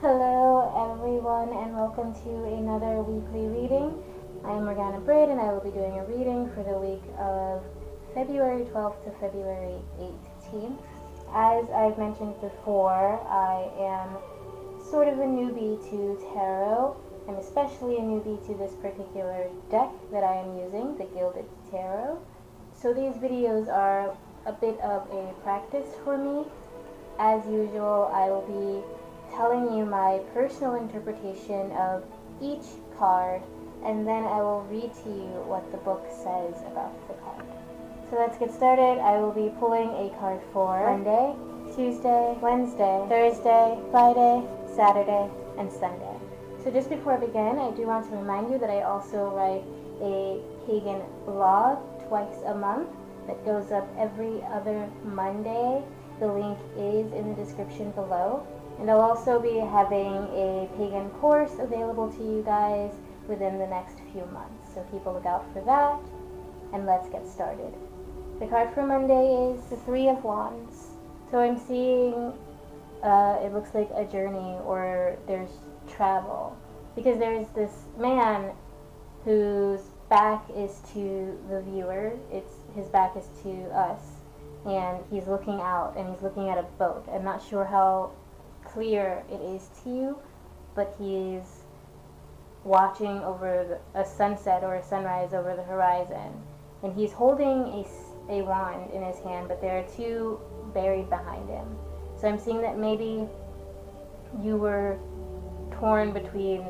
Hello everyone and welcome to another weekly reading. I am Morgana Braid and I will be doing a reading for the week of February 12th to February 18th. As I've mentioned before, I am sort of a newbie to tarot and especially a newbie to this particular deck that I am using, the Gilded Tarot. So these videos are a bit of a practice for me. As usual, I will be telling you my personal interpretation of each card, and then I will read to you what the book says about the card. So let's get started. I will be pulling a card for Monday, Tuesday, Wednesday, Thursday, Friday, Saturday, and Sunday. So just before I begin, I do want to remind you that I also write a pagan blog twice a month that goes up every other Monday. The link is in the description below. And I'll also be having a pagan course available to you guys within the next few months. So keep a lookout for that. And let's get started. The card for Monday is the Three of Wands. So I'm seeing it looks like a journey or there's travel. Because there's this man whose back is to the viewer. His back is to us. And he's looking out and he's looking at a boat. I'm not sure how clear it is to you, but he's watching over a sunset or a sunrise over the horizon. And he's holding a wand in his hand, but there are two buried behind him. So I'm seeing that maybe you were torn between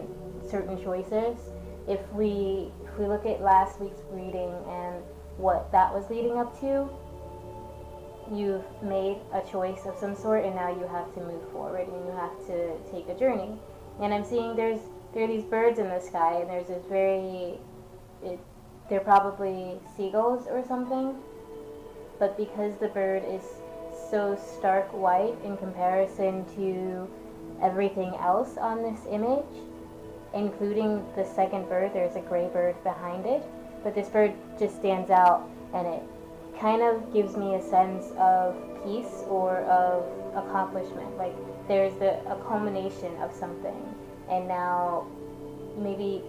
certain choices. If we look at last week's reading and what that was leading up to, you've made a choice of some sort and now you have to move forward and you have to take a journey. And I'm seeing there are these birds in the sky and there's this they're probably seagulls or something, but because the bird is so stark white in comparison to everything else on this image, including the second bird, there's a gray bird behind it, but this bird just stands out and it kind of gives me a sense of peace or of accomplishment. Like there's a culmination of something, and now maybe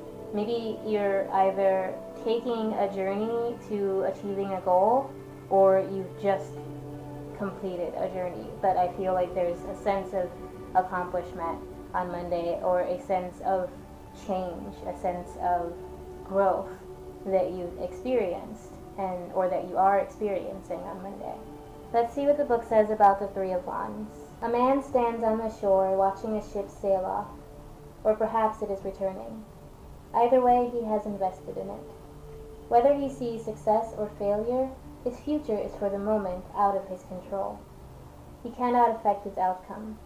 you're either taking a journey to achieving a goal or you've just completed a journey. But I feel like there's a sense of accomplishment on Monday, or a sense of change, a sense of growth that you've experienced or that you are experiencing on Monday. Let's see what the book says about the Three of Wands. A man stands on the shore watching a ship sail off, or perhaps it is returning. Either way, he has invested in it. Whether he sees success or failure, his future is for the moment out of his control. He cannot affect its outcome.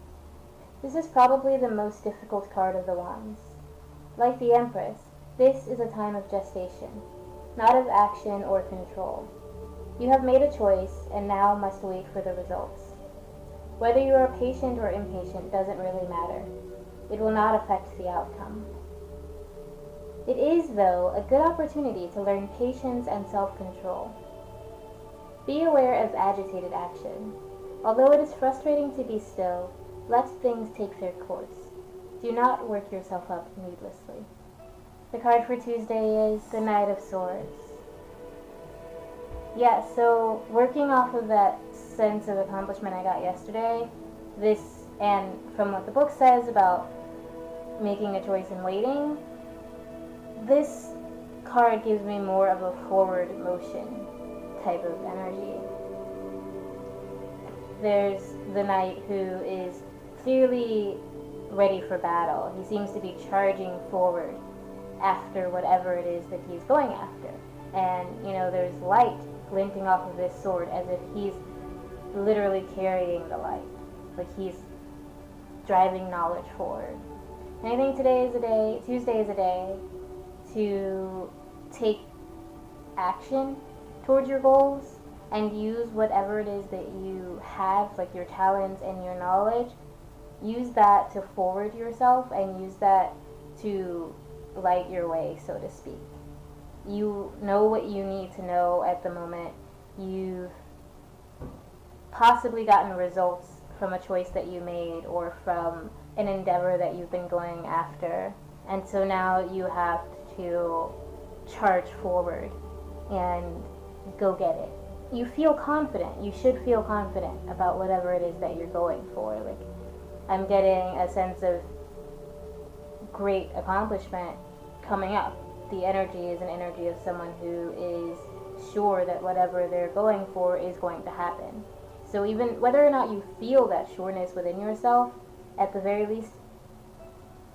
This is probably the most difficult card of the Wands. Like the Empress, this is a time of gestation, not of action or control. You have made a choice and now must wait for the results. Whether you are patient or impatient doesn't really matter. It will not affect the outcome. It is, though, a good opportunity to learn patience and self-control. Be aware of agitated action. Although it is frustrating to be still, let things take their course. Do not work yourself up needlessly. The card for Tuesday is the Knight of Swords. Yeah, so working off of that sense of accomplishment I got yesterday, and from what the book says about making a choice and waiting, this card gives me more of a forward motion type of energy. There's the knight who is clearly ready for battle. He seems to be charging forward after whatever it is that he's going after. And, there's light glinting off of this sword as if he's literally carrying the light. Like he's driving knowledge forward. And I think Tuesday is a day to take action towards your goals and use whatever it is that you have, like your talents and your knowledge. Use that to forward yourself and use that to light your way, so to speak. You know what you need to know at the moment. You've possibly gotten results from a choice that you made or from an endeavor that you've been going after, and so now you have to charge forward and go get it. You feel confident. You should feel confident about whatever it is that you're going for. Like, I'm getting a sense of great accomplishment coming up. The energy is an energy of someone who is sure that whatever they're going for is going to happen. So even whether or not you feel that sureness within yourself, at the very least,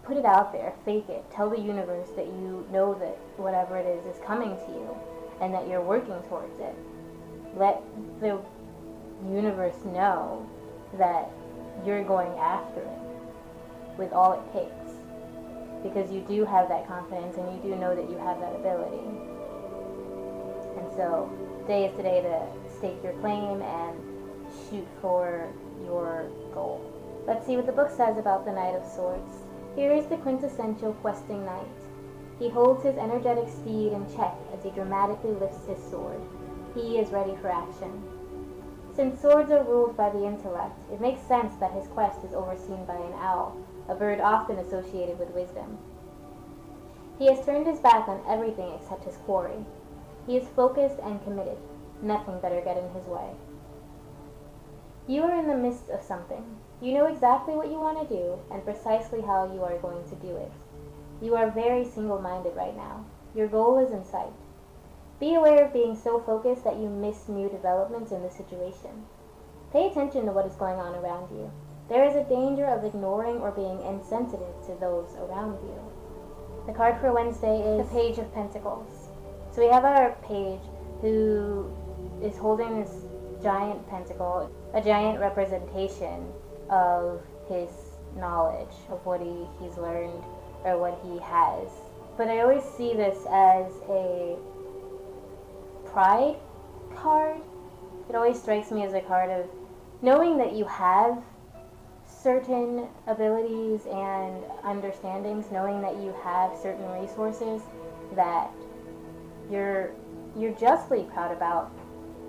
put it out there, fake it. Tell the universe that you know that whatever it is coming to you and that you're working towards it. Let the universe know that you're going after it with all it takes, because you do have that confidence and you do know that you have that ability. And so today is the day to stake your claim and shoot for your goal. Let's see what the book says about the Knight of Swords. Here is the quintessential questing knight. He holds his energetic steed in check as he dramatically lifts his sword. He is ready for action. Since swords are ruled by the intellect, it makes sense that his quest is overseen by an owl, a bird often associated with wisdom. He has turned his back on everything except his quarry. He is focused and committed. Nothing better get in his way. You are in the midst of something. You know exactly what you want to do and precisely how you are going to do it. You are very single-minded right now. Your goal is in sight. Be aware of being so focused that you miss new developments in the situation. Pay attention to what is going on around you. There is a danger of ignoring or being insensitive to those around you. The card for Wednesday is the Page of Pentacles. So we have our page who is holding this giant pentacle, a giant representation of his knowledge, of what he's learned or what he has. But I always see this as a pride card. It always strikes me as a card of knowing that you have certain abilities and understandings, knowing that you have certain resources that you're justly proud about,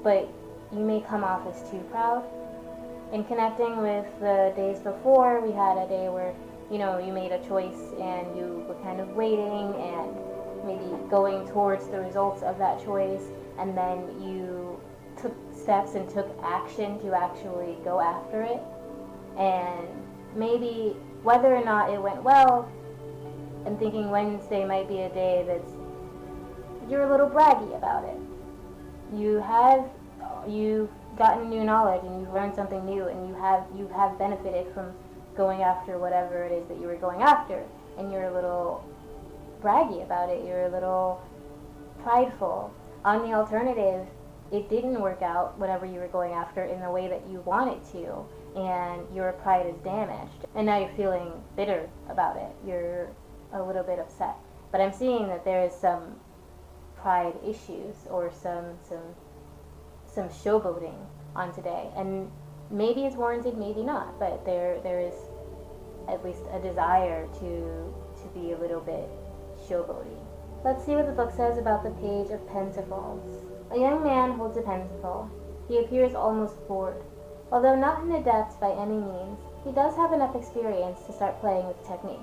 but you may come off as too proud. In connecting with the days before, we had a day where, you made a choice and you were kind of waiting and maybe going towards the results of that choice, and then you took steps and took action to actually go after it. And maybe whether or not it went well, I'm thinking Wednesday might be a day that's you're a little braggy about it. You've gotten new knowledge and you've learned something new, and you have benefited from going after whatever it is that you were going after, and you're a little braggy about it. You're a little prideful. On the alternative, it didn't work out whatever you were going after in the way that you wanted to, and your pride is damaged, and now you're feeling bitter about it. You're a little bit upset. But I'm seeing that there is some pride issues or some showboating on today, and maybe it's warranted, maybe not, but there is at least a desire to be a little bit showboaty. Let's see what the book says about the Page of Pentacles. A young man holds a pentacle. He appears almost bored. Although not an adept by any means, he does have enough experience to start playing with technique.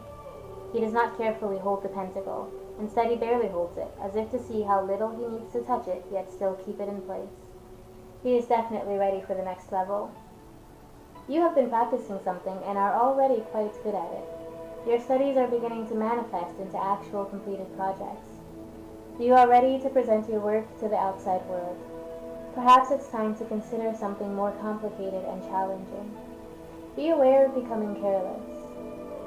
He does not carefully hold the pentacle. Instead, he barely holds it, as if to see how little he needs to touch it, yet still keep it in place. He is definitely ready for the next level. You have been practicing something and are already quite good at it. Your studies are beginning to manifest into actual completed projects. You are ready to present your work to the outside world. Perhaps it's time to consider something more complicated and challenging. Be aware of becoming careless.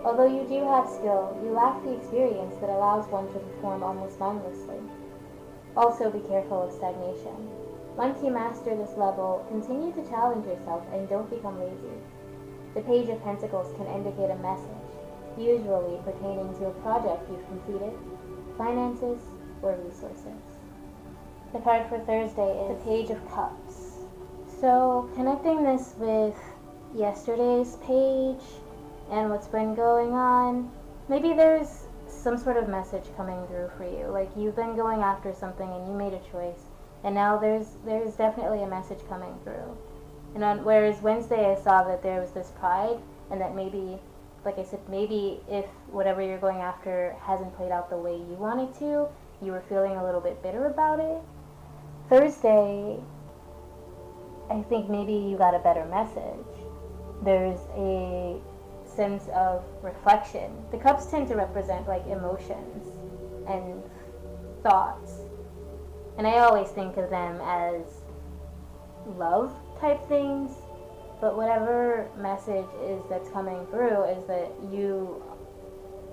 Although you do have skill, you lack the experience that allows one to perform almost mindlessly. Also be careful of stagnation. Once you master this level, continue to challenge yourself and don't become lazy. The Page of Pentacles can indicate a message, usually pertaining to a project you've completed, finances, or resources. The card for Thursday is the Page of Cups. So, connecting this with yesterday's page and what's been going on, maybe there's some sort of message coming through for you. Like, you've been going after something and you made a choice, and now there's definitely a message coming through. And whereas Wednesday I saw that there was this pride, and that maybe like I said, maybe if whatever you're going after hasn't played out the way you wanted to, you were feeling a little bit bitter about it. Thursday, I think maybe you got a better message. There's a sense of reflection. The cups tend to represent like emotions and thoughts. And I always think of them as love type things, but whatever message is that's coming through is that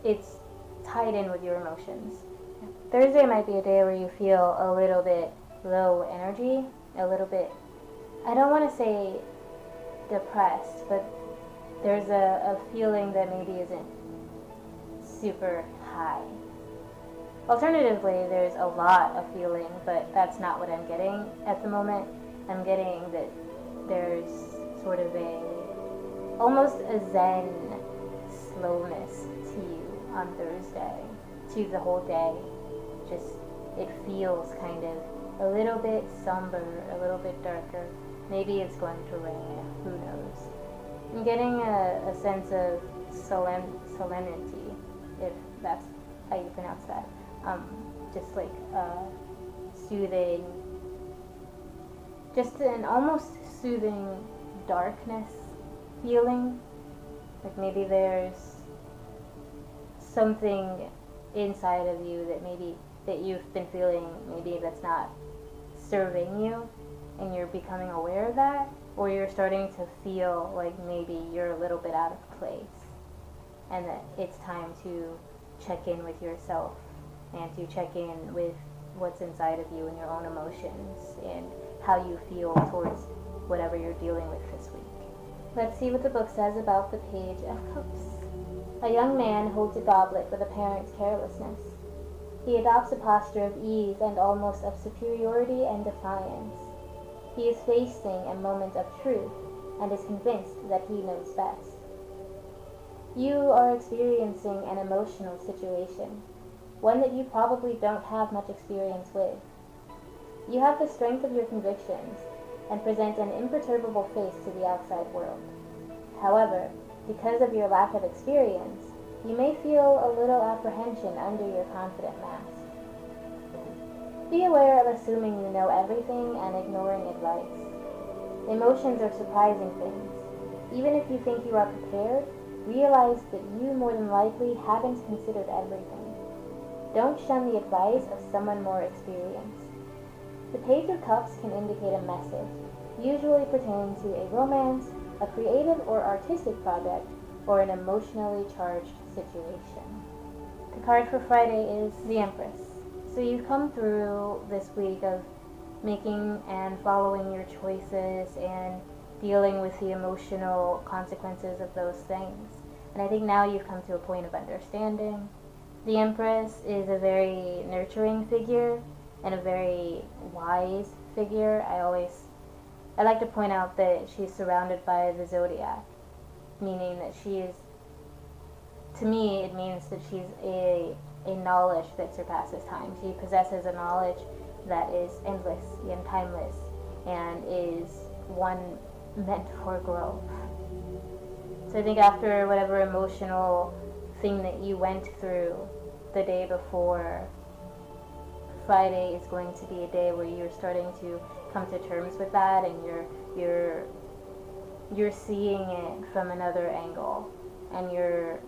it's tied in with your emotions. Thursday might be a day where you feel a little bit low energy, a little bit, I don't want to say depressed, but there's a feeling that maybe isn't super high. Alternatively, there's a lot of feeling, but that's not what I'm getting at the moment. I'm getting that there's sort of almost a zen slowness to you on Thursday, to the whole day. Just, it feels kind of a little bit somber, a little bit darker. Maybe it's going to rain, who knows. I'm getting a sense of solemnity, if that's how you pronounce that. Just like soothing, just an almost soothing darkness feeling. Like maybe there's something inside of you that you've been feeling, maybe that's not serving you, and you're becoming aware of that, or you're starting to feel like maybe you're a little bit out of place, and that it's time to check in with yourself and to check in with what's inside of you and your own emotions and how you feel towards whatever you're dealing with this week. Let's see what the book says about the Page of Cups. A young man holds a goblet with a parent's carelessness. He adopts a posture of ease and almost of superiority and defiance. He is facing a moment of truth and is convinced that he knows best. You are experiencing an emotional situation, one that you probably don't have much experience with. You have the strength of your convictions and present an imperturbable face to the outside world. However, because of your lack of experience, you may feel a little apprehension under your confident mask. Be aware of assuming you know everything and ignoring advice. Emotions are surprising things. Even if you think you are prepared, realize that you more than likely haven't considered everything. Don't shun the advice of someone more experienced. The Page of Cups can indicate a message, usually pertaining to a romance, a creative or artistic project, or an emotionally charged situation. The card for Friday is the Empress. So you've come through this week of making and following your choices and dealing with the emotional consequences of those things. And I think now you've come to a point of understanding. The Empress is a very nurturing figure and a very wise figure. I like to point out that she's surrounded by the zodiac, meaning that she is, to me, it means that she's a knowledge that surpasses time. She possesses a knowledge that is endless and timeless and is one meant for growth. So I think after whatever emotional thing that you went through the day before, Friday is going to be a day where you're starting to come to terms with that, and you're seeing it from another angle, and you're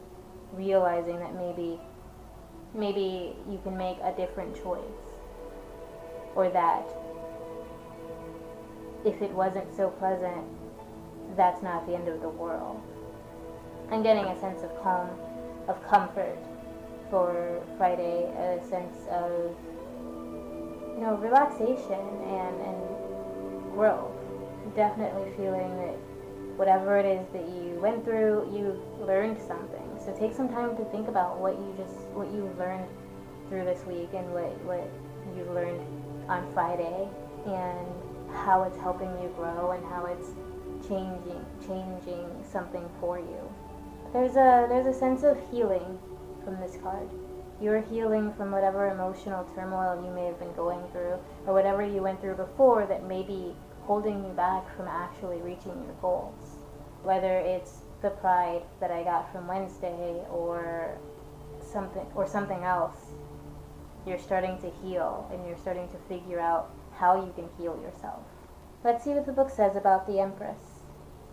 realizing that maybe you can make a different choice, or that if it wasn't so pleasant, that's not the end of the world. I'm getting a sense of calm, of comfort for Friday, a sense of relaxation and growth. Definitely feeling that whatever it is that you went through, you learned something. So take some time to think about what you learned through this week, and what you learned on Friday, and how it's helping you grow, and how it's changing something for you. There's a sense of healing from this card. You're healing from whatever emotional turmoil you may have been going through, or whatever you went through before that may be holding you back from actually reaching your goals. Whether it's the pride that I got from Wednesday or something else, you're starting to heal and you're starting to figure out how you can heal yourself. Let's see what the book says about the Empress.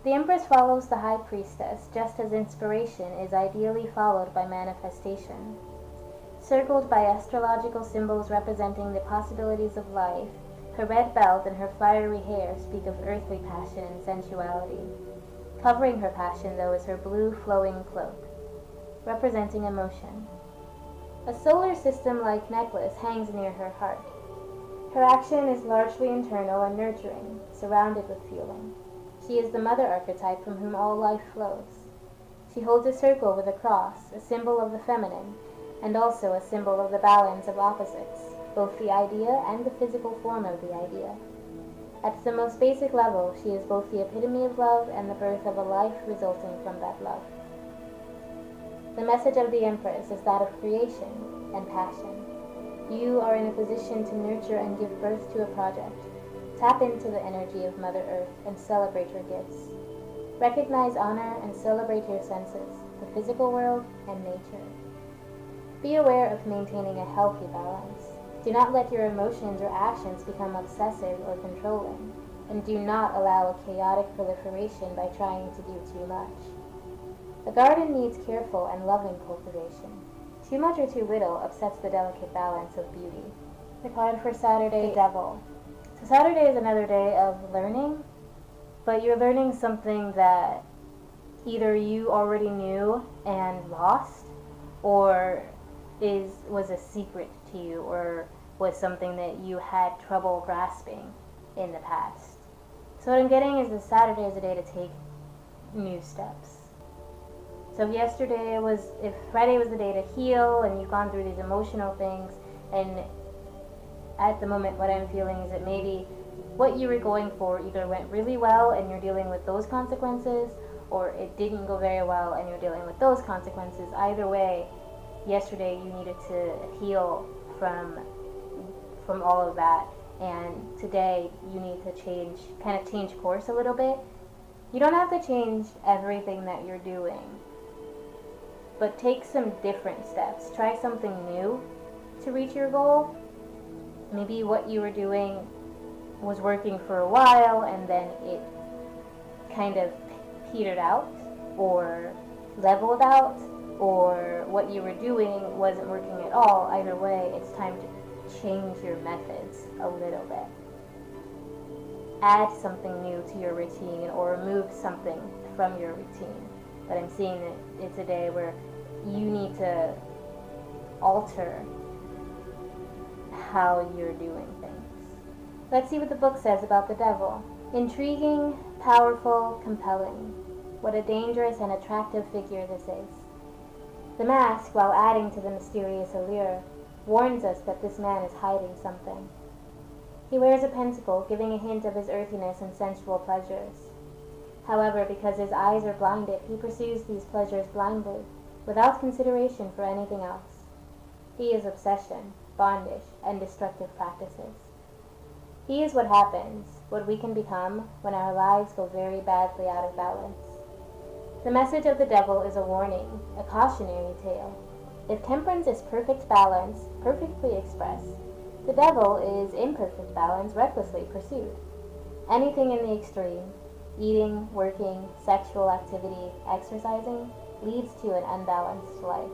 The Empress follows the High Priestess, just as inspiration is ideally followed by manifestation. Circled by astrological symbols representing the possibilities of life, her red belt and her fiery hair speak of earthly passion and sensuality. Covering her passion, though, is her blue flowing cloak, representing emotion. A solar system-like necklace hangs near her heart. Her action is largely internal and nurturing, surrounded with feeling. She is the mother archetype from whom all life flows. She holds a circle with a cross, a symbol of the feminine, and also a symbol of the balance of opposites, both the idea and the physical form of the idea. At the most basic level, she is both the epitome of love and the birth of a life resulting from that love. The message of the Empress is that of creation and passion. You are in a position to nurture and give birth to a project. Tap into the energy of Mother Earth and celebrate your gifts. Recognize, honor, and celebrate your senses, the physical world and nature. Be aware of maintaining a healthy balance. Do not let your emotions or actions become obsessive or controlling, and do not allow a chaotic proliferation by trying to do too much. The garden needs careful and loving cultivation. Too much or too little upsets the delicate balance of beauty. The card for Saturday, the Devil. So Saturday is another day of learning, but you're learning something that either you already knew and lost, or was a secret to you, or was something that you had trouble grasping in the past. So what I'm getting is that Saturday is a day to take new steps. So if Friday was the day to heal and you've gone through these emotional things, and at the moment what I'm feeling is that maybe what you were going for either went really well and you're dealing with those consequences, or it didn't go very well and you're dealing with those consequences. Either way, yesterday you needed to heal from all of that, and today you need to change course a little bit. You don't have to change everything that you're doing, but take some different steps. Try something new to reach your goal. Maybe what you were doing was working for a while and then it kind of petered out or leveled out, or what you were doing wasn't working at all. Either way, it's time to change your methods a little bit. Add something new to your routine or remove something from your routine. But I'm seeing that it's a day where you need to alter how you're doing things. Let's see what the book says about the Devil. Intriguing, powerful, compelling. What a dangerous and attractive figure this is. The mask, while adding to the mysterious allure, warns us that this man is hiding something. He wears a pentacle, giving a hint of his earthiness and sensual pleasures. However, because his eyes are blinded, he pursues these pleasures blindly, without consideration for anything else. He is obsession, bondage, and destructive practices. He is what happens, what we can become when our lives go very badly out of balance. The message of the Devil is a warning, a cautionary tale. If temperance is perfect balance, perfectly expressed, the Devil is imperfect balance, recklessly pursued. Anything in the extreme, eating, working, sexual activity, exercising, leads to an unbalanced life.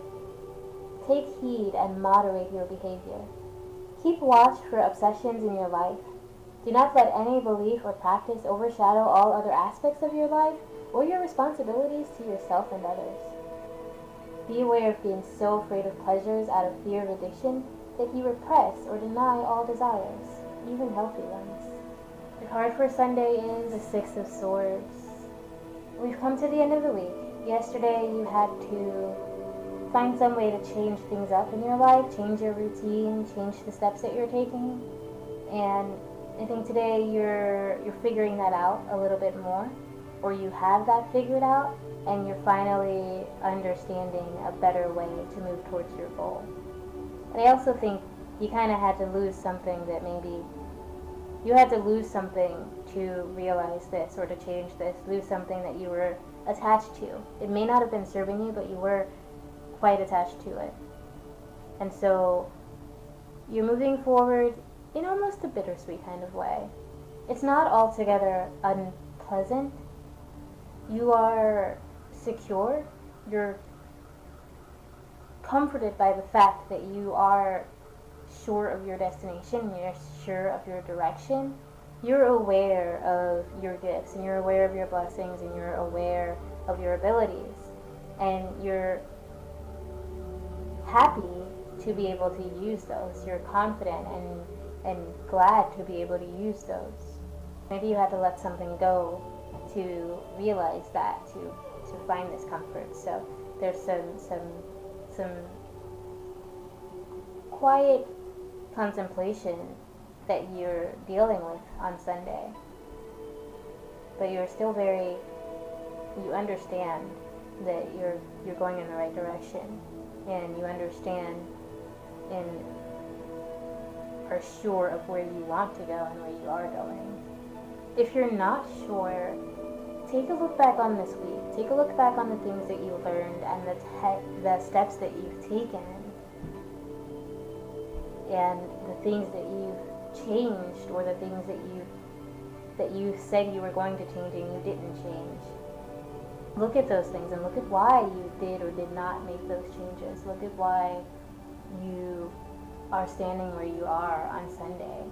Take heed and moderate your behavior. Keep watch for obsessions in your life. Do not let any belief or practice overshadow all other aspects of your life or your responsibilities to yourself and others. Be aware of being so afraid of pleasures out of fear of addiction that you repress or deny all desires, even healthy ones. The card for Sunday is the Six of Swords. We've come to the end of the week. Yesterday you had to find some way to change things up in your life, change your routine, change the steps that you're taking. And I think today you're figuring that out a little bit more, or you have that figured out, and you're finally understanding a better way to move towards your goal. But I also think you kind of had to lose something that maybe You had to lose something to realize this or to change this, lose something that you were attached to. It may not have been serving you, but you were quite attached to it. And so you're moving forward in almost a bittersweet kind of way. It's not altogether unpleasant. You are secure. You're comforted by the fact that you are sure of your destination, you're sure of your direction. You're aware of your gifts, and you're aware of your blessings, and you're aware of your abilities. And you're happy to be able to use those. You're confident and glad to be able to use those. Maybe you had to let something go to realize that, to find this comfort. So there's some quiet contemplation that you're dealing with on Sunday. But you're still you understand that you're going in the right direction, and you understand and are sure of where you want to go and where you are going. If you're not sure, take a look back on this week. Take a look back on the things that you learned and the steps that you've taken and the things that you've changed, or the things that you said you were going to change and you didn't change. Look at those things and look at why you did or did not make those changes. Look at why you are standing where you are on Sunday.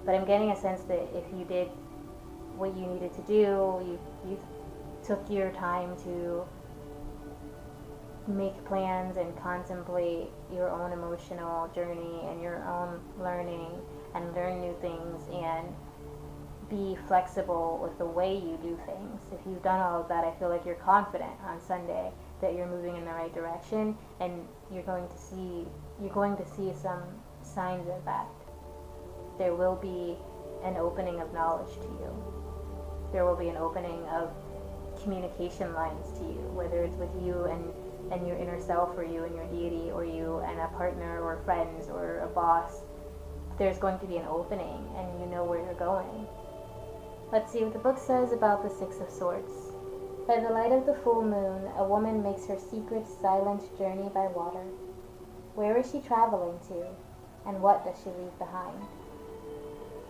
But I'm getting a sense that if you did what you needed to do, you took your time to make plans and contemplate your own emotional journey and your own learning and learn new things and be flexible with the way you do things. If you've done all of that, I feel like you're confident on Sunday that you're moving in the right direction, and you're going to see some signs of that. There will be an opening of knowledge to you. There will be an opening of communication lines to you, whether it's with you and your inner self, or you and your deity, or you and a partner or friends or a boss. There's going to be an opening, and you know where you're going. Let's see what the book says about the Six of Swords. By the light of the full moon, a woman makes her secret, silent journey by water. Where is she traveling to, and what does she leave behind?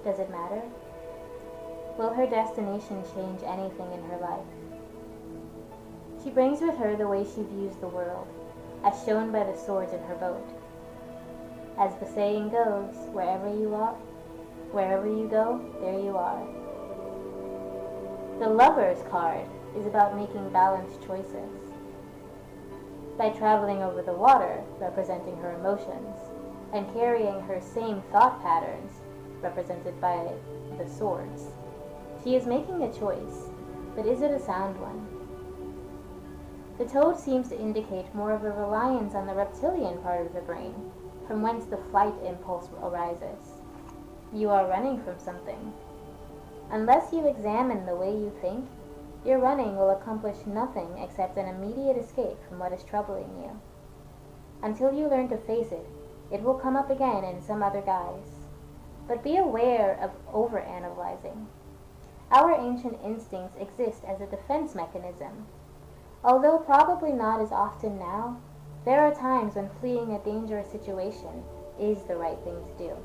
Does it matter? Will her destination change anything in her life? She brings with her the way she views the world, as shown by the swords in her boat. As the saying goes, wherever you go, there you are. The Lover's card is about making balanced choices. By traveling over the water, representing her emotions, and carrying her same thought patterns, represented by the swords, she is making a choice, but is it a sound one? The toad seems to indicate more of a reliance on the reptilian part of the brain, from whence the flight impulse arises. You are running from something. Unless you examine the way you think, your running will accomplish nothing except an immediate escape from what is troubling you. Until you learn to face it, it will come up again in some other guise. But be aware of overanalyzing. Our ancient instincts exist as a defense mechanism. Although probably not as often now, there are times when fleeing a dangerous situation is the right thing to do.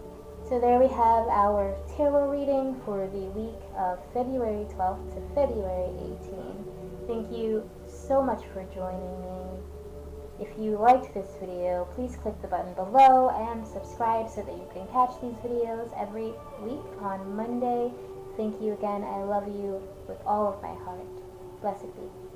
So there we have our tarot reading for the week of February 12th to February 18th. Thank you so much for joining me. If you liked this video, please click the button below and subscribe so that you can catch these videos every week on Monday. Thank you again. I love you with all of my heart. Blessed be.